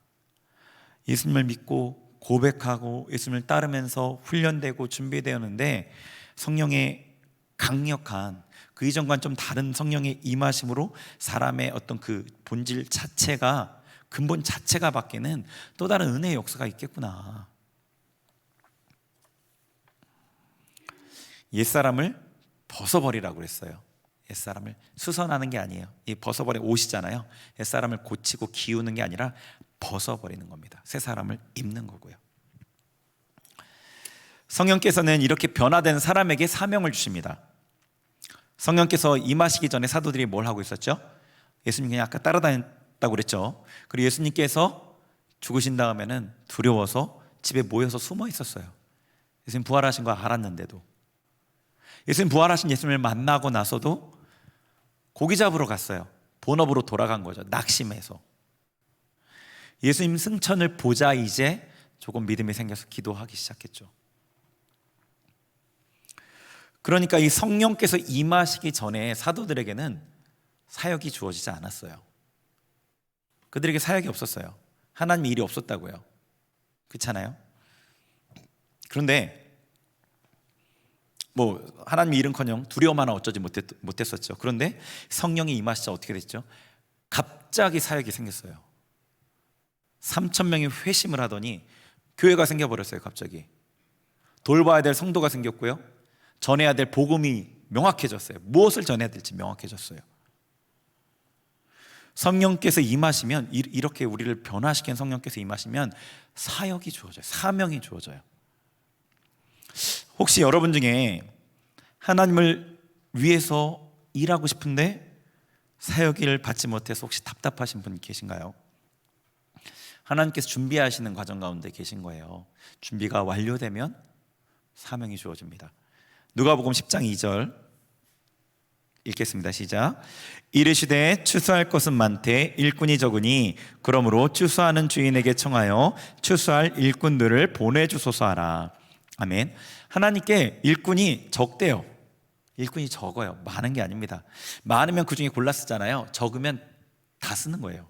예수님을 믿고 고백하고 예수님을 따르면서 훈련되고 준비되었는데 성령의 강력한 그 이전과는 좀 다른 성령의 임하심으로 사람의 어떤 그 본질 자체가, 근본 자체가 바뀌는 또 다른 은혜의 역사가 있겠구나. 옛사람을 벗어버리라고 그랬어요. 옛사람을 수선하는 게 아니에요. 이 벗어버린 옷이잖아요. 옛사람을 고치고 기우는 게 아니라 벗어버리는 겁니다. 새 사람을 입는 거고요. 성령께서는 이렇게 변화된 사람에게 사명을 주십니다. 성령께서 임하시기 전에 사도들이 뭘 하고 있었죠? 예수님 그냥 아까 따라다녔다고 그랬죠. 그리고 예수님께서 죽으신 다음에는 두려워서 집에 모여서 숨어 있었어요. 예수님 부활하신 거 알았는데도. 예수님 부활하신 예수님을 만나고 나서도 고기 잡으러 갔어요. 본업으로 돌아간 거죠. 낙심해서. 예수님 승천을 보자 이제 조금 믿음이 생겨서 기도하기 시작했죠. 그러니까 이 성령께서 임하시기 전에 사도들에게는 사역이 주어지지 않았어요. 그들에게 사역이 없었어요. 하나님의 일이 없었다고요. 그렇잖아요. 그런데 하나님의 일은커녕 두려움 하나 어쩌지 못했었죠. 그런데 성령이 임하시자 어떻게 됐죠? 갑자기 사역이 생겼어요. 3,000명이 회심을 하더니 교회가 생겨버렸어요. 갑자기 돌봐야 될 성도가 생겼고요, 전해야 될 복음이 명확해졌어요. 무엇을 전해야 될지 명확해졌어요. 성령께서 임하시면, 이렇게 우리를 변화시킨 성령께서 임하시면 사역이 주어져요. 사명이 주어져요. 혹시 여러분 중에 하나님을 위해서 일하고 싶은데 사역을 받지 못해서 혹시 답답하신 분 계신가요? 하나님께서 준비하시는 과정 가운데 계신 거예요. 준비가 완료되면 사명이 주어집니다. 누가복음 10장 2절 읽겠습니다. 시작. 이르시되 추수할 것은 많되 일꾼이 적으니 그러므로 추수하는 주인에게 청하여 추수할 일꾼들을 보내주소서 하라. 아멘. 하나님께 일꾼이 적대요. 일꾼이 적어요. 많은 게 아닙니다. 많으면 그 중에 골라 쓰잖아요. 적으면 다 쓰는 거예요.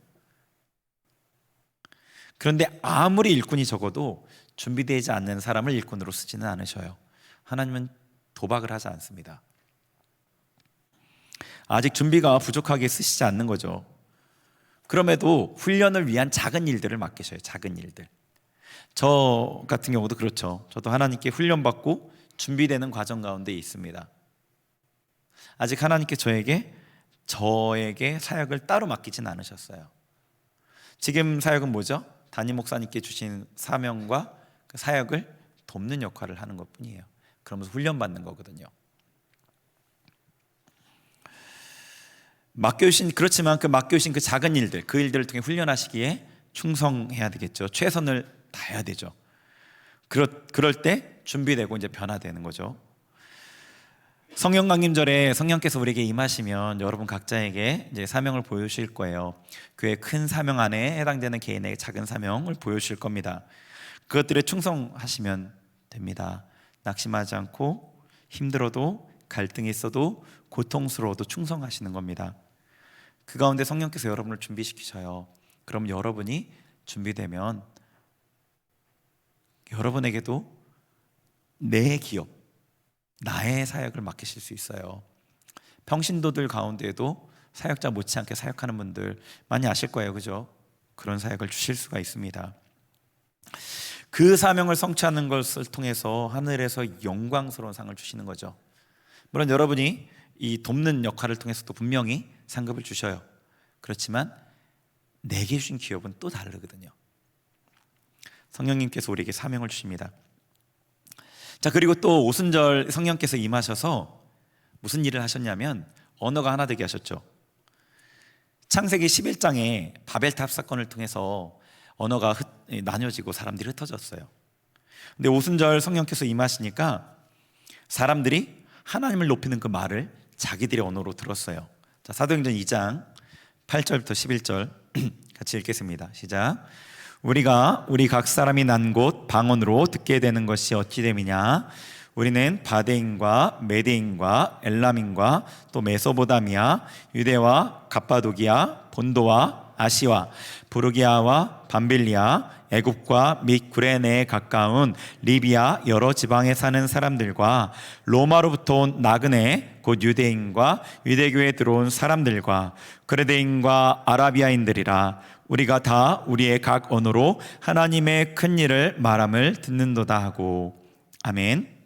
그런데 아무리 일꾼이 적어도 준비되지 않는 사람을 일꾼으로 쓰지는 않으셔요. 하나님은 도박을 하지 않습니다. 아직 준비가 부족하게 쓰시지 않는 거죠. 그럼에도 훈련을 위한 작은 일들을 맡기셔요. 작은 일들. 저 같은 경우도 그렇죠. 저도 하나님께 훈련받고 준비되는 과정 가운데 있습니다. 아직 하나님께 저에게 사역을 따로 맡기진 않으셨어요. 지금 사역은 뭐죠? 담임 목사님께 주신 사명과 그 사역을 돕는 역할을 하는 것뿐이에요. 그러면서 훈련받는 거거든요. 그렇지만 그 맡겨주신 그 작은 일들, 그 일들을 통해 훈련하시기에 충성해야 되겠죠. 최선을 다해야 되죠. 그럴 때 준비되고 이제 변화되는 거죠. 성령 강림절에 성령께서 우리에게 임하시면 여러분 각자에게 이제 사명을 보여주실 거예요. 교회 큰 사명 안에 해당되는 개인에게 작은 사명을 보여주실 겁니다. 그것들에 충성하시면 됩니다. 낙심하지 않고 힘들어도 갈등이 있어도 고통스러워도 충성하시는 겁니다. 그 가운데 성령께서 여러분을 준비시키셔요. 그럼 여러분이 준비되면 여러분에게도 내 기업, 나의 사역을 맡기실 수 있어요. 평신도들 가운데에도 사역자 못지않게 사역하는 분들 많이 아실 거예요. 그죠? 그런 사역을 주실 수가 있습니다. 그 사명을 성취하는 것을 통해서 하늘에서 영광스러운 상을 주시는 거죠. 물론 여러분이 이 돕는 역할을 통해서도 분명히 상급을 주셔요. 그렇지만 내게 주신 기업은 또 다르거든요. 성령님께서 우리에게 사명을 주십니다. 자, 그리고 또 오순절 성령께서 임하셔서 무슨 일을 하셨냐면 언어가 하나 되게 하셨죠. 창세기 11장에 바벨탑 사건을 통해서 언어가 나뉘어지고 사람들이 흩어졌어요. 근데 오순절 성령께서 임하시니까 사람들이 하나님을 높이는 그 말을 자기들의 언어로 들었어요. 자, 사도행전 2장 8절부터 11절 같이 읽겠습니다. 시작. 우리가 우리 각 사람이 난 곳 방언으로 듣게 되는 것이 어찌 됨이냐. 우리는 바데인과 메데인과 엘람인과 또 메소보다미아, 유대와 갑바도기아, 본도와 아시와, 부르기아와 밤빌리아, 애굽과 및 구레네에 가까운 리비아 여러 지방에 사는 사람들과 로마로부터 온 나그네 곧 유대인과 유대교에 들어온 사람들과 그레데인과 아라비아인들이라. 우리가 다 우리의 각 언어로 하나님의 큰 일을 말함을 듣는도다 하고. 아멘.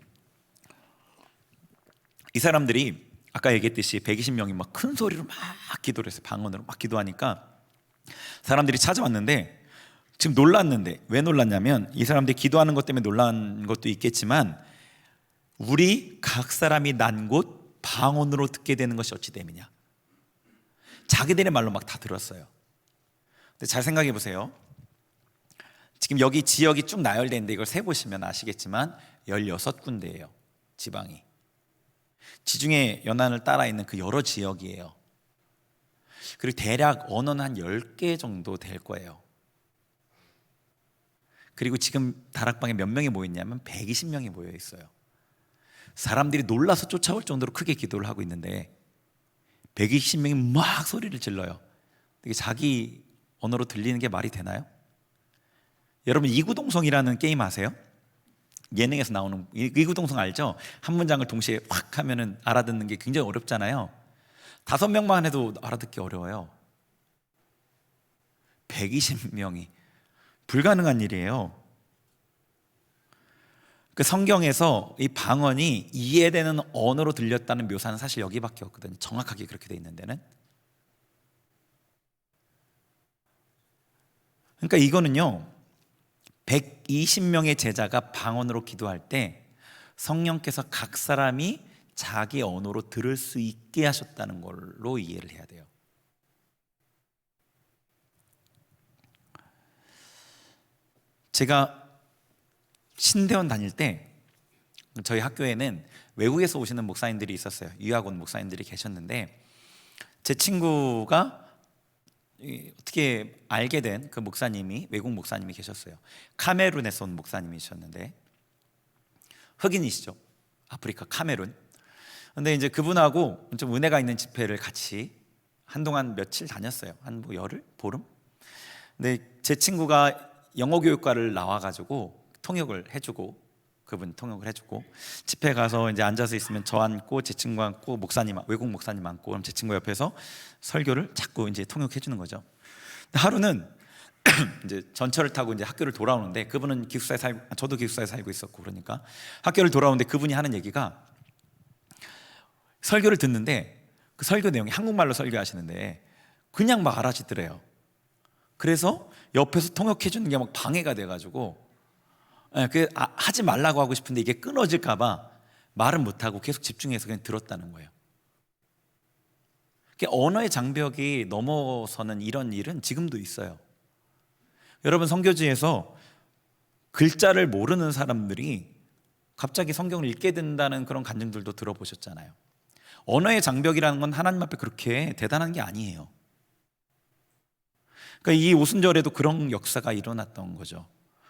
이 사람들이 아까 얘기했듯이 120명이 막 큰 소리로 막 기도를 했어요. 방언으로 막 기도하니까 사람들이 찾아왔는데 지금 놀랐는데, 왜 놀랐냐면 이 사람들이 기도하는 것 때문에 놀란 것도 있겠지만 우리 각 사람이 난 곳 방언으로 듣게 되는 것이 어찌 됨이냐. 자기들의 말로 막 다 들었어요. 근데 잘 생각해 보세요. 지금 여기 지역이 쭉 나열되어 있는데 이걸 세보시면 아시겠지만 16군데예요. 지방이 지중해 연안을 따라 있는 그 여러 지역이에요. 그리고 대략 언어는 한 10개 정도 될 거예요. 그리고 지금 다락방에 몇 명이 모였냐면 120명이 모여 있어요. 사람들이 놀라서 쫓아올 정도로 크게 기도를 하고 있는데 120명이 막 소리를 질러요. 이게 자기 언어로 들리는 게 말이 되나요? 여러분 이구동성이라는 게임 아세요? 예능에서 나오는 이구동성 알죠? 한 문장을 동시에 확 하면은 알아듣는 게 굉장히 어렵잖아요. 5명만 해도 알아듣기 어려워요. 120명이 불가능한 일이에요. 그 성경에서 이 방언이 이해되는 언어로 들렸다는 묘사는 사실 여기밖에 없거든요. 정확하게 그렇게 돼 있는 데는. 그러니까 이거는요, 120명의 제자가 방언으로 기도할 때 성령께서 각 사람이 자기 언어로 들을 수 있게 하셨다는 걸로 이해를 해야 돼요. 제가 신대원 다닐 때 저희 학교에는 외국에서 오시는 목사님들이 있었어요. 유학 온 목사님들이 계셨는데, 제 친구가 어떻게 알게 된 그 목사님이, 외국 목사님이 계셨어요. 카메룬에서 온 목사님이셨는데, 흑인이시죠. 아프리카 카메룬. 근데 이제 그분하고 좀 은혜가 있는 집회를 같이 한동안 며칠 다녔어요. 한 뭐 열흘? 보름? 근데 제 친구가 영어교육과를 나와가지고 통역을 해주고, 그분 통역을 해주고, 집회 가서 이제 앉아서 있으면 저 앉고 제 친구 앉고 목사님, 외국 목사님 앉고, 그럼 제 친구 옆에서 설교를 자꾸 이제 통역해 주는 거죠. 근데 하루는 이제 전철을 타고 이제 학교를 돌아오는데, 그분은 기숙사에 살고 저도 기숙사에 살고 있었고, 그러니까 학교를 돌아오는데 그분이 하는 얘기가, 설교를 듣는데 그 설교 내용이 한국말로 설교하시는데 그냥 막 알아듣더래요. 그래서 옆에서 통역해 주는 게 막 방해가 돼가지고, 하지 말라고 하고 싶은데 이게 끊어질까 봐 말은 못하고 계속 집중해서 그냥 들었다는 거예요. 언어의 장벽이 넘어서는 이런 일은 지금도 있어요. 여러분, 선교지에서 글자를 모르는 사람들이 갑자기 성경을 읽게 된다는 그런 간증들도 들어보셨잖아요. 언어의 장벽이라는 건 하나님 앞에 그렇게 대단한 게 아니에요. 그러니까 이 오순절에도 그런 역사가 일어났던 거죠.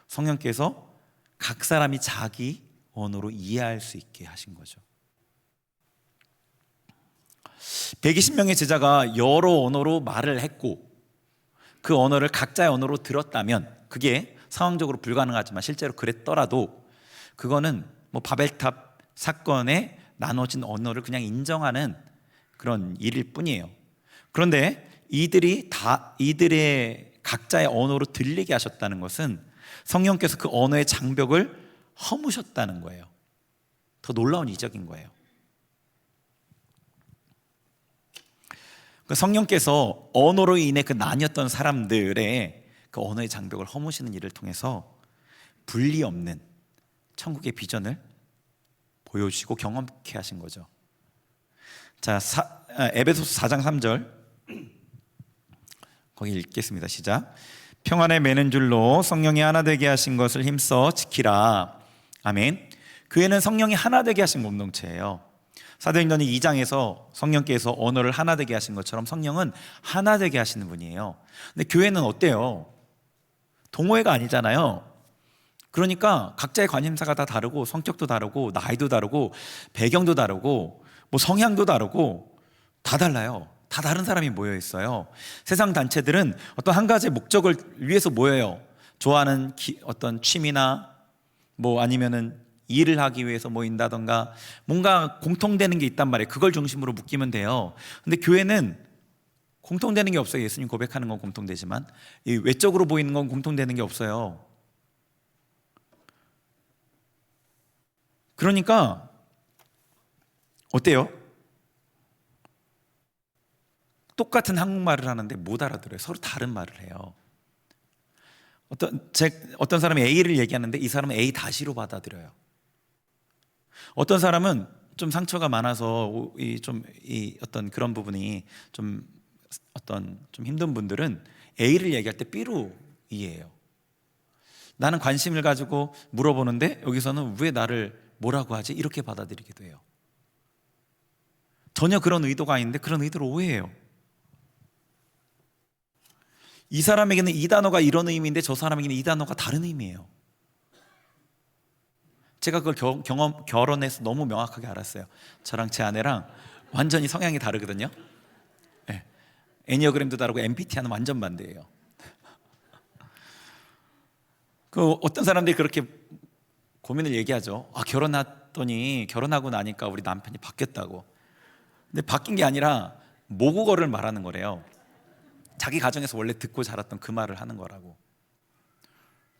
성령께서 각 사람이 자기 언어로 이해할 수 있게 하신 거죠. 120명의 제자가 여러 언어로 말을 했고, 그 언어를 각자의 언어로 들었다면, 그게 상황적으로 불가능하지만 실제로 그랬더라도 그거는 뭐 바벨탑 사건에 나눠진 언어를 그냥 인정하는 그런 일일 뿐이에요. 그런데 이들의 각자의 언어로 들리게 하셨다는 것은 성령께서 그 언어의 장벽을 허무셨다는 거예요. 더 놀라운 이적인 거예요. 성령께서 언어로 인해 그 나뉘었던 사람들의 그 언어의 장벽을 허무시는 일을 통해서 분리 없는 천국의 비전을 보여주시고 경험케 하신 거죠. 자, 에베소서 4장 3절 거기 읽겠습니다. 시작. 평안에 매는 줄로 성령이 하나 되게 하신 것을 힘써 지키라. 아멘. 교회는 성령이 하나 되게 하신 공동체예요. 사도행전 2장에서 성령께서 언어를 하나 되게 하신 것처럼 성령은 하나 되게 하시는 분이에요. 근데 교회는 어때요? 동호회가 아니잖아요. 그러니까 각자의 관심사가 다 다르고, 성격도 다르고, 나이도 다르고, 배경도 다르고, 뭐 성향도 다르고, 다 달라요. 다 다른 사람이 모여 있어요. 세상 단체들은 어떤 한 가지 목적을 위해서 모여요. 좋아하는 어떤 취미나 뭐 아니면은 일을 하기 위해서 모인다던가, 뭔가 공통되는 게 있단 말이에요. 그걸 중심으로 묶이면 돼요. 근데 교회는 공통되는 게 없어요. 예수님 고백하는 건 공통되지만 이 외적으로 보이는 건 공통되는 게 없어요. 그러니까 어때요? 똑같은 한국말을 하는데 못 알아들어요. 서로 다른 말을 해요. 어떤 사람이 A를 얘기하는데 이 사람은 A 다시로 받아들여요. 어떤 사람은 좀 상처가 많아서 어떤 그런 부분이 좀 힘든 분들은 A를 얘기할 때 B로 이해해요. 나는 관심을 가지고 물어보는데 여기서는 왜 나를 뭐라고 하지? 이렇게 받아들이기도 해요. 전혀 그런 의도가 아닌데 그런 의도를 오해해요. 이 사람에게는 이 단어가 이런 의미인데 저 사람에게는 이 단어가 다른 의미예요. 제가 그걸 결혼해서 너무 명확하게 알았어요. 저랑 제 아내랑 완전히 성향이 다르거든요. 네. 애니어그램도 다르고 MBTI는 완전 반대예요. 어떤 사람들이 그렇게 고민을 얘기하죠. 결혼하고 나니까 우리 남편이 바뀌었다고. 근데 바뀐 게 아니라 모국어를 말하는 거래요. 자기 가정에서 원래 듣고 자랐던 그 말을 하는 거라고.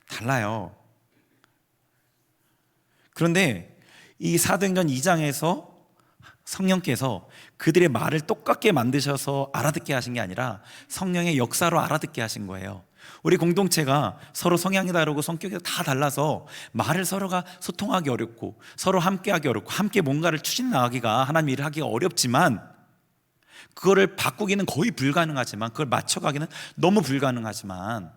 달라요. 그런데 이 사도행전 2장에서 성령께서 그들의 말을 똑같게 만드셔서 알아듣게 하신 게 아니라 성령의 역사로 알아듣게 하신 거예요. 우리 공동체가 서로 성향이 다르고 성격이 다 달라서 말을 서로가 소통하기 어렵고 서로 함께하기 어렵고 함께 뭔가를 추진 나가기가, 하나님 일을 하기가 어렵지만, 그거를 바꾸기는 거의 불가능하지만, 그걸 맞춰가기는 너무 불가능하지만,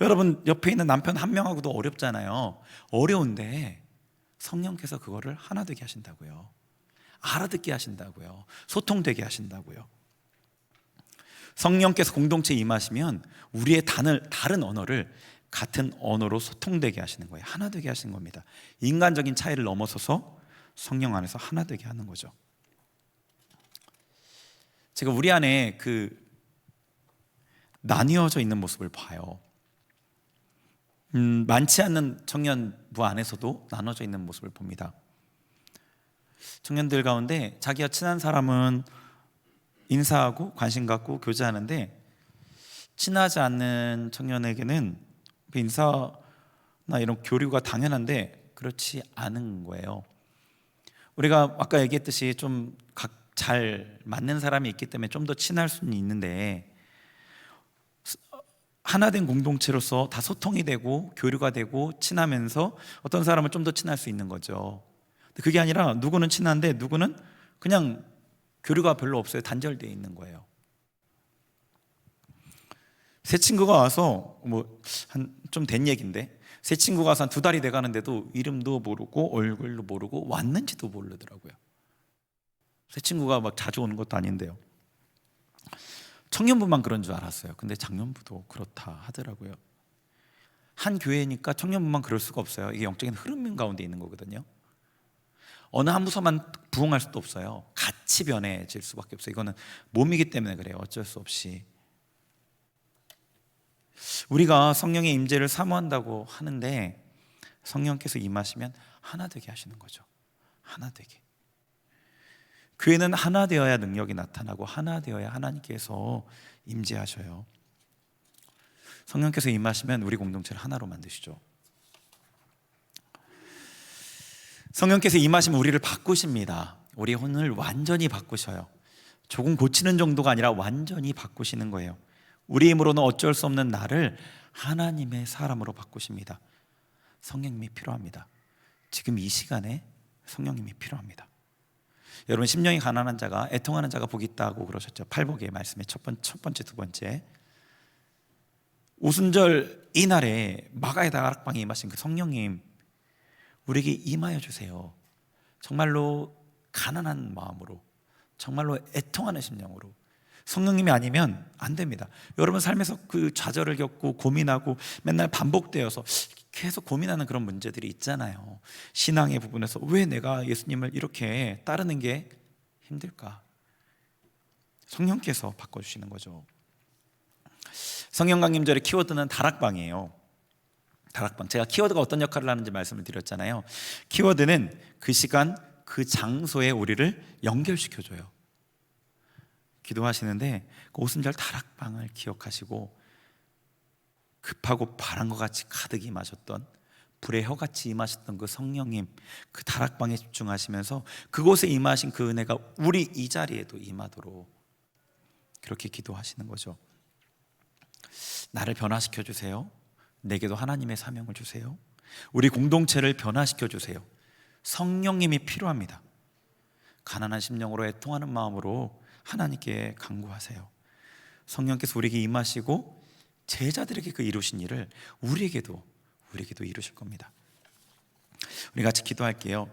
여러분 옆에 있는 남편 한 명하고도 어렵잖아요. 어려운데 성령께서 그거를 하나 되게 하신다고요. 알아듣게 하신다고요. 소통되게 하신다고요. 성령께서 공동체에 임하시면 우리의 다른 언어를 같은 언어로 소통되게 하시는 거예요. 하나 되게 하시는 겁니다. 인간적인 차이를 넘어서서 성령 안에서 하나 되게 하는 거죠. 제가 우리 안에 나뉘어져 있는 모습을 봐요. 많지 않는 청년부 안에서도 나눠져 있는 모습을 봅니다. 청년들 가운데 자기와 친한 사람은 인사하고 관심 갖고 교제하는데, 친하지 않는 청년에게는 그 인사나 이런 교류가 당연한데 그렇지 않은 거예요. 우리가 아까 얘기했듯이 좀 각 잘 맞는 사람이 있기 때문에 좀 더 친할 수는 있는데, 하나된 공동체로서 다 소통이 되고 교류가 되고 친하면서 어떤 사람은 좀 더 친할 수 있는 거죠. 그게 아니라 누구는 친한데 누구는 그냥 교류가 별로 없어요. 단절되어 있는 거예요. 새 친구가 와서 좀 된 얘기인데, 새 친구가 와서 한 2달이 돼 가는데도 이름도 모르고 얼굴도 모르고 왔는지도 모르더라고요. 새 친구가 막 자주 오는 것도 아닌데요. 청년부만 그런 줄 알았어요. 근데 장년부도 그렇다 하더라고요. 한 교회니까 청년부만 그럴 수가 없어요. 이게 영적인 흐름 가운데 있는 거거든요. 어느 한 부서만 부흥할 수도 없어요. 같이 변해질 수밖에 없어요. 이거는 몸이기 때문에 그래요. 어쩔 수 없이. 우리가 성령의 임재를 사모한다고 하는데, 성령께서 임하시면 하나 되게 하시는 거죠. 하나 되게. 교회는 하나 되어야 능력이 나타나고 하나 되어야 하나님께서 임재하셔요. 성령께서 임하시면 우리 공동체를 하나로 만드시죠. 성령께서 임하시면 우리를 바꾸십니다. 우리 혼을 완전히 바꾸셔요. 조금 고치는 정도가 아니라 완전히 바꾸시는 거예요. 우리 힘으로는 어쩔 수 없는 나를 하나님의 사람으로 바꾸십니다. 성령님이 필요합니다. 지금 이 시간에 성령님이 필요합니다. 여러분, 심령이 가난한 자가, 애통하는 자가 복이 있다고 그러셨죠. 팔복의 말씀의 첫 번째, 두 번째. 오순절 이날에 마가의 다락방에 임하신 그 성령님, 우리에게 임하여 주세요. 정말로 가난한 마음으로, 정말로 애통하는 심령으로. 성령님이 아니면 안 됩니다. 여러분 삶에서 그 좌절을 겪고 고민하고 맨날 반복되어서 계속 고민하는 그런 문제들이 있잖아요. 신앙의 부분에서 왜 내가 예수님을 이렇게 따르는 게 힘들까? 성령께서 바꿔주시는 거죠. 성령 강림절의 키워드는 다락방이에요. 다락방. 제가 키워드가 어떤 역할을 하는지 말씀을 드렸잖아요. 키워드는 그 시간 그 장소에 우리를 연결시켜줘요. 기도하시는데 그 오순절 다락방을 기억하시고, 급하고 바람과 같이 가득 임하셨던, 불의 혀같이 임하셨던 그 성령님, 그 다락방에 집중하시면서 그곳에 임하신 그 은혜가 우리 이 자리에도 임하도록 그렇게 기도하시는 거죠. 나를 변화시켜 주세요. 내게도 하나님의 사명을 주세요. 우리 공동체를 변화시켜 주세요. 성령님이 필요합니다. 가난한 심령으로 애통하는 마음으로 하나님께 간구하세요. 성령께서 우리에게 임하시고 제자들에게 그 이루신 일을 우리에게도 이루실 겁니다. 우리 같이 기도할게요.